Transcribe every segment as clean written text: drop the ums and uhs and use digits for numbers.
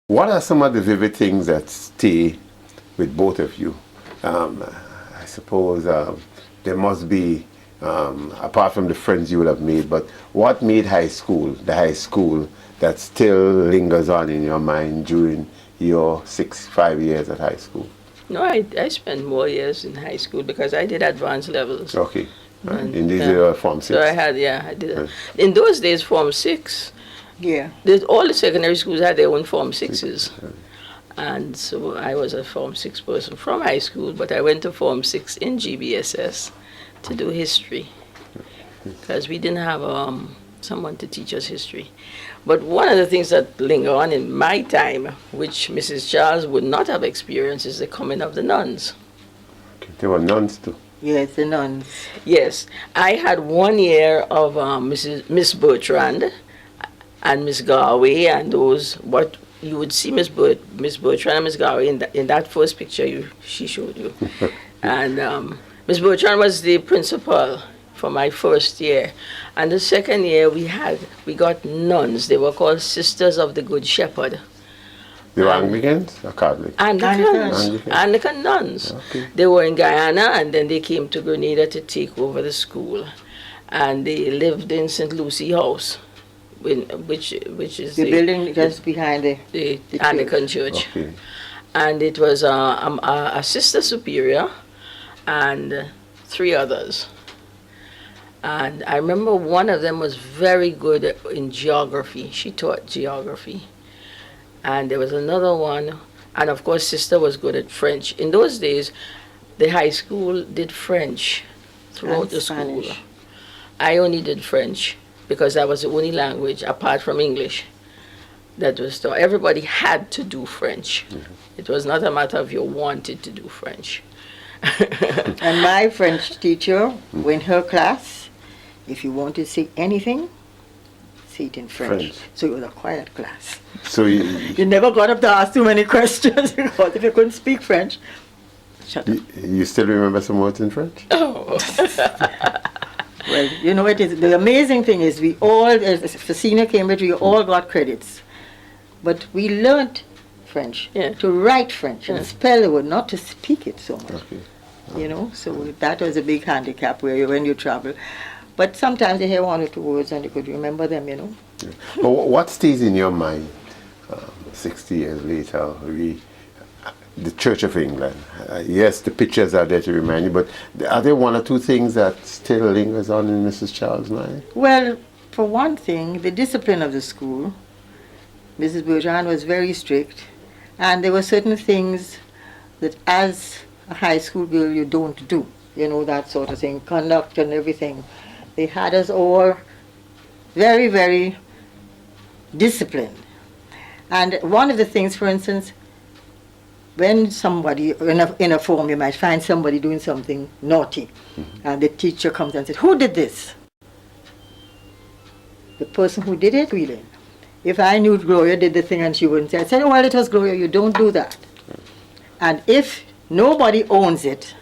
What are some of the vivid things that stay with both of you? I suppose there must be, apart from the friends you will have made, but what made the high school that still lingers on in your mind during your 5 years at high school? No, I spent more years in high school because I did advanced levels. Okay. And in these are Form 6? So I did. Right. In those days, Form 6, yeah, all the secondary schools had their own Form 6s. And so I was a Form 6 person from high school, but I went to Form 6 in GBSS to do history because we didn't have someone to teach us history. But one of the things that linger on in my time, which Mrs. Charles would not have experienced, is the coming of the nuns. Okay. There were nuns too. Yes, the nuns. Yes, I had 1 year of Miss Bertrand and Miss Garway, and those, what you would see Miss Bertrand and Miss Garway in that first picture she showed you. And Miss Bertrand was the principal for my first year. And the second year we got nuns. They were called Sisters of the Good Shepherd. They were Anglicans or Catholics? Anglican nuns. Okay. They were in Guyana, and then they came to Grenada to take over the school. And they lived in St. Lucie House, which is the building just behind the Anglican church. Okay. And it was a sister superior and 3 others. And I remember one of them was very good in geography. She taught geography. And there was another one, and of course sister was good at French. In those days, the high school did French throughout the school. I only did French because that was the only language, apart from English, that was taught. Everybody had to do French. Mm-hmm. It was not a matter of you wanted to do French. And my French teacher, in her class, if you want to say anything, say it in French. So it was a quiet class. So you never got up to ask too many questions because if you couldn't speak French, shut up. You still remember some words in French? Oh. Well, you know, the amazing thing is we all, for senior Cambridge, we all got credits. But we learned French, to write French and spell the word, not to speak it so much. Okay. You know, so that was a big handicap when you travel. But sometimes you hear 1 or 2 words and you could remember them, you know. Yeah. But what stays in your mind 60 years later? The Church of England. Yes, the pictures are there to remind you, but are there 1 or 2 things that still lingers on in Mrs. Charles' mind? Well, for one thing, the discipline of the school. Mrs. Bertrand was very strict, and there were certain things that as a high school girl you don't do, you know, that sort of thing, conduct and everything. They had us all very, very disciplined. And one of the things, for instance, when somebody, in a form, you might find somebody doing something naughty, and the teacher comes and says, "Who did this?" The person who did it, really. If I knew Gloria did the thing and she wouldn't say, I'd say, "Oh, well, it was Gloria, you don't do that." And if nobody owns it,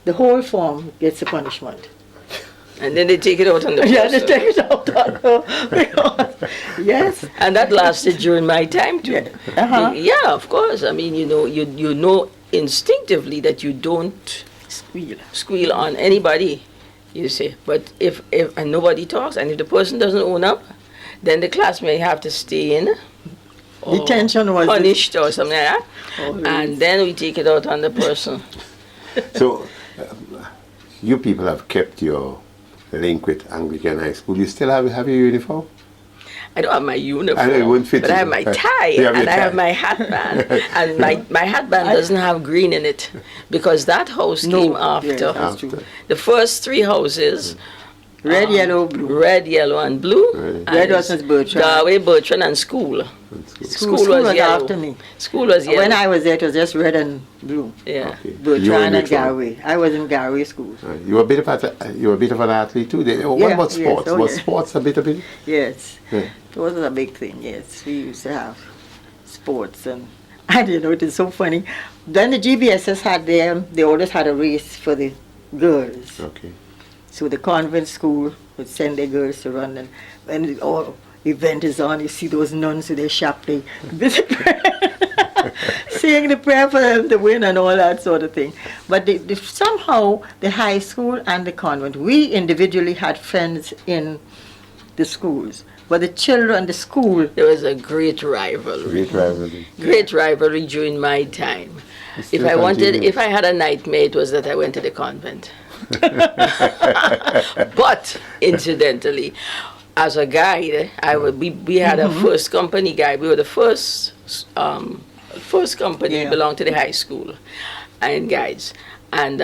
the whole form gets a punishment. And then they take it out on the person. Yeah, they take it out on her. Yes. And that lasted during my time too. Yeah, yeah, of course. I mean, you know instinctively that you don't squeal on anybody, you say. But if and nobody talks, and if the person doesn't own up, then the class may have to stay in. Or detention was punished or something like that. And then we take it out on the person. So, you people have kept your link with Anglican High School. You still have your uniform? I don't have my uniform, I know it wouldn't fit but I have my tie, and I have my hatband. And my hatband doesn't have green in it, because that house came after. Yes, that's true. The first 3 houses, red, yellow, blue. Red, yellow, and blue. Red was Miss Bertrand. Garway, Bertrand, and School. School was yellow. After me. School was yellow. When I was there, it was just red and blue. Yeah. Okay. Bertrand and Garway. I was in Garway school. You were a bit of an athlete too. What about sports? Yes. Was sports a bit of it? Yes. Yeah. It was a big thing. Yes, we used to have sports, and it is so funny. Then the GBSS had they always had a race for the girls. Okay. So the convent school would send their girls to run, and when the event is on, you see those nuns with their chapelet. praying the prayer for them to win and all that sort of thing. But somehow the high school and the convent, we individually had friends in the schools. But the children, the school... There was a great rivalry. Great rivalry during my time. If I had a nightmare, it was that I went to the convent. But incidentally, as a guide, we had a first company guide. We were the first company belonged to the high school and guides, and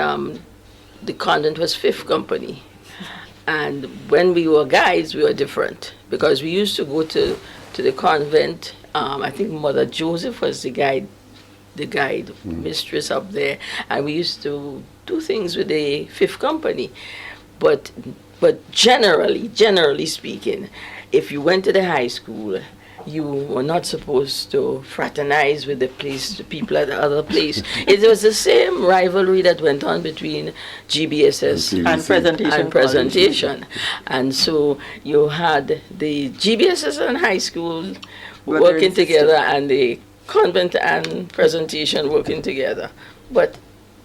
the convent was fifth company. And when we were guides, we were different because we used to go to the convent. I think Mother Joseph was the guide mistress up there, and we used to do things with the fifth company. But generally speaking, if you went to the high school, you were not supposed to fraternize with the people at the other place. It was the same rivalry that went on between GBSS and presentation. And so you had the GBSS and high school working together and the convent and presentation working together. But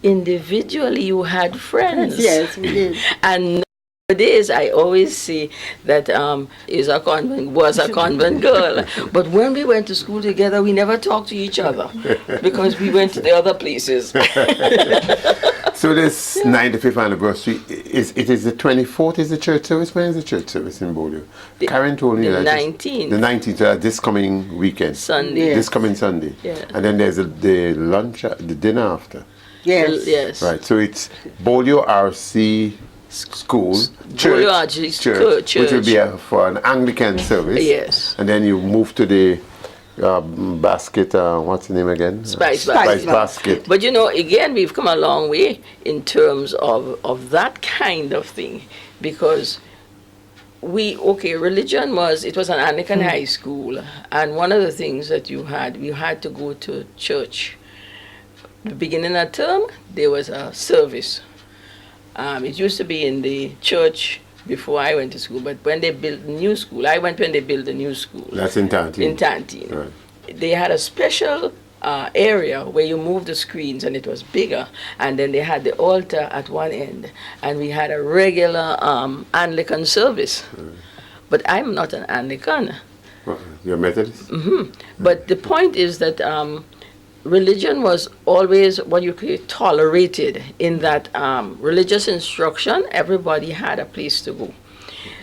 individually you had friends. Yes, we did. And nowadays I always say that was a convent girl. But when we went to school together, we never talked to each other because we went to the other places. So this 95th anniversary, it is the 24th is the church service? When is the church service in Bolio? Karen told me the that 19th. The 19th, this coming weekend. Sunday. Yes. This coming Sunday. Yeah. And then there's the lunch, the dinner after. Yes. Yes. Right, so it's Bolio RC School, Church, which will be for an Anglican service. Yes. And then you move to the basket, what's the name again? Spice basket. But again, we've come a long way in terms of that kind of thing, because religion was an Anglican high school, and one of the things that you had to go to church. The beginning of term, there was a service. It used to be in the church before I went to school, but when they built the new school, I went when they built the new school. That's in Tantine. In Tantine. Right. They had a special area where you moved the screens, and it was bigger, and then they had the altar at one end, and we had a regular Anglican service. Right. But I'm not an Anglican. You're Methodist? Mm-hmm. But the point is that religion was always what you could tolerated, in that religious instruction, everybody had a place to go.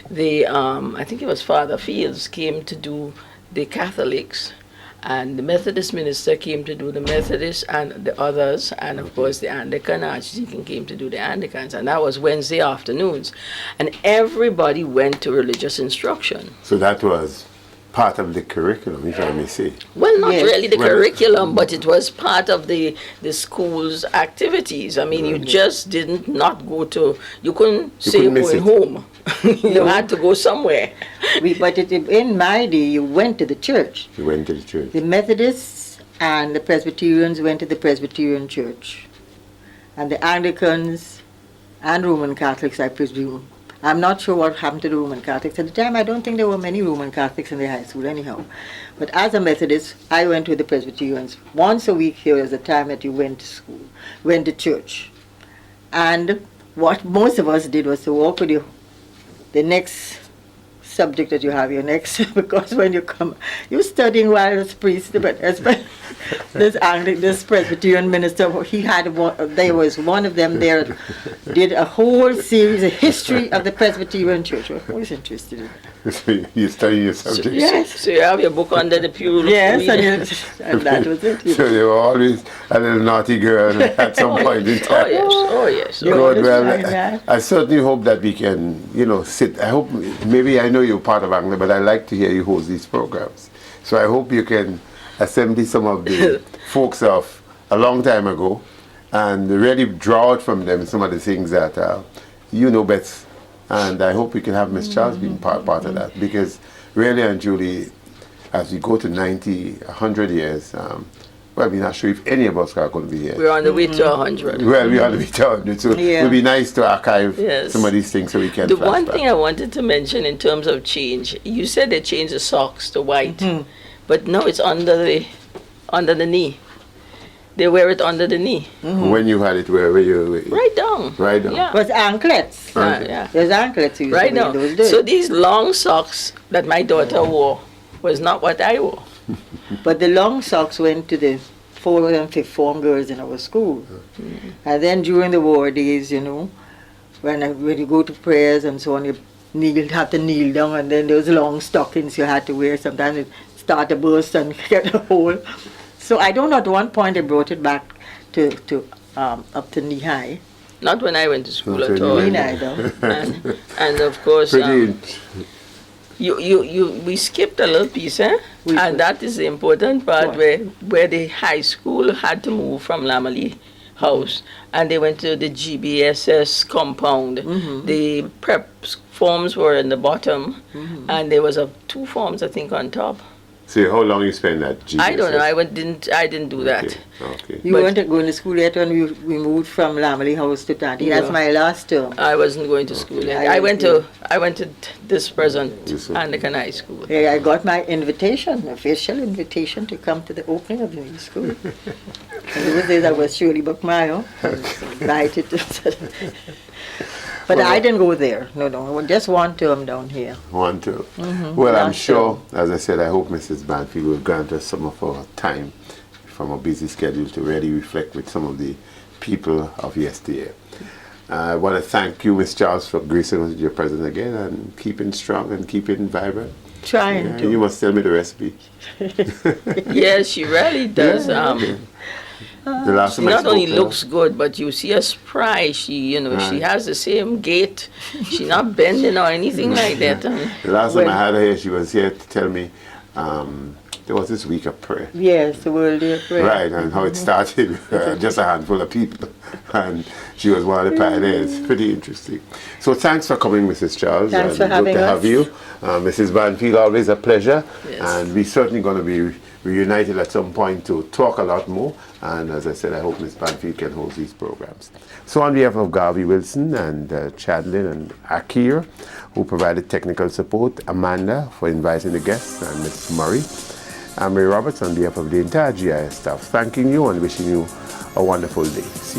I think it was Father Fields came to do the Catholics, and the Methodist minister came to do the Methodists and the others, and of course the Anglican Archdeacon came to do the Anglicans, and that was Wednesday afternoons. And everybody went to religious instruction. So that was part of the curriculum, if I may say. Well, not really the curriculum, but it was part of the school's activities. I mean, you just didn't not go to, you couldn't say you're going home. You had to go somewhere. But in my day, you went to the church. You went to the church. The Methodists and the Presbyterians went to the Presbyterian church. And the Anglicans and Roman Catholics, I presume. I'm not sure what happened to the Roman Catholics. At the time, I don't think there were many Roman Catholics in the high school anyhow. But as a Methodist, I went with the Presbyterians. Once a week here was the time that you went to school, went to church. And what most of us did was to walk with you the next subject that you have, your next, because when you come, you're studying while as priest, but this Presbyterian minister, there was one of them there, did a whole series, a history of the Presbyterian church. I was interested in it. So you study your subject? Yes. So you have your book under the pew. Yes, and that was it. So you were always a little naughty girl at some point in time. Oh yes. Good. Well, I certainly hope that we can, sit. I hope, maybe I know you're part of Anglia, but I like to hear you host these programs. So I hope you can assemble some of the folks of a long time ago and really draw out from them some of the things that you know best. And I hope we can have Miss Charles being part of that, because really and truly, as we go to 90, 100 years, well, we're not sure if any of us are going to be here. We're on the way to 100. Well, we're on the way to 100, so it would be nice to archive some of these things so we can The one thing I wanted to mention in terms of change, you said they changed the socks to white, but no, it's under the knee. They wear it under the knee. When you had it, where were you? Right down. Right down. Yeah. It was anklets. Yeah. There's anklets used Right to wear now. in those days. So these long socks that my daughter wore was not what I wore. But the long socks went to the 4th and 5th form girls in our school. And then during the war days, you know, when you go to prayers and so on, you have to kneel down, and then those long stockings you had to wear. Sometimes it start to burst and get a hole. So I don't know, at one point I brought it back to up to knee high. Not when I went to school Okay, at all. Me neither. And of course, Pretty. we skipped a little piece, eh? And that is the important part, What? where the high school had to move from Lamely House, and they went to the GBSS compound. The prep forms were in the bottom, and there was 2 forms, I think, on top. See how long you spend at GBS? I don't know. I didn't do that. Okay. You But- weren't going to school yet when we moved from Lamely House to Tanti. That's No. my last term. I wasn't going to school yet. I I went didn't. to this present This one. Anglican High School. Yeah, I got my invitation, official invitation to come to the opening of the new school. In those days I was Shirley Buckmire. I was invited to. But I didn't go there. No. Just one term down here. Want to? Well, I'm Last sure, as I said, I hope Mrs. Banfield will grant us some of our time from our busy schedule to really reflect with some of the people of yesteryear. I want to thank you, Miss Charles, for gracing us with your presence again and keeping strong and keeping vibrant. Trying Yeah, to. you must tell me the recipe. Yes, she really does. The last She time I not only spoke to her- looks good, but you see her spry. She Right. has the same gait. She's not bending or anything like that. The last time When- I had her here, she was here to tell me there was this week of prayer. Yes, the World Day of Prayer. Right, and how it started, just a handful of people, and she was one of the pioneers. Pretty interesting. So thanks for coming, Mrs. Charles. Thanks for and having good to us. have you. Mrs. Banfield, always a pleasure. Yes. And we're certainly going to be reunited at some point to talk a lot more. And as I said, I hope Ms. Banfield can host these programs. So on behalf of Garvey Wilson and Chadlin and Akir, who provided technical support, Amanda for inviting the guests, and Ms. Murray, I'm Ray Roberts on behalf of the entire GIS staff, thanking you and wishing you a wonderful day.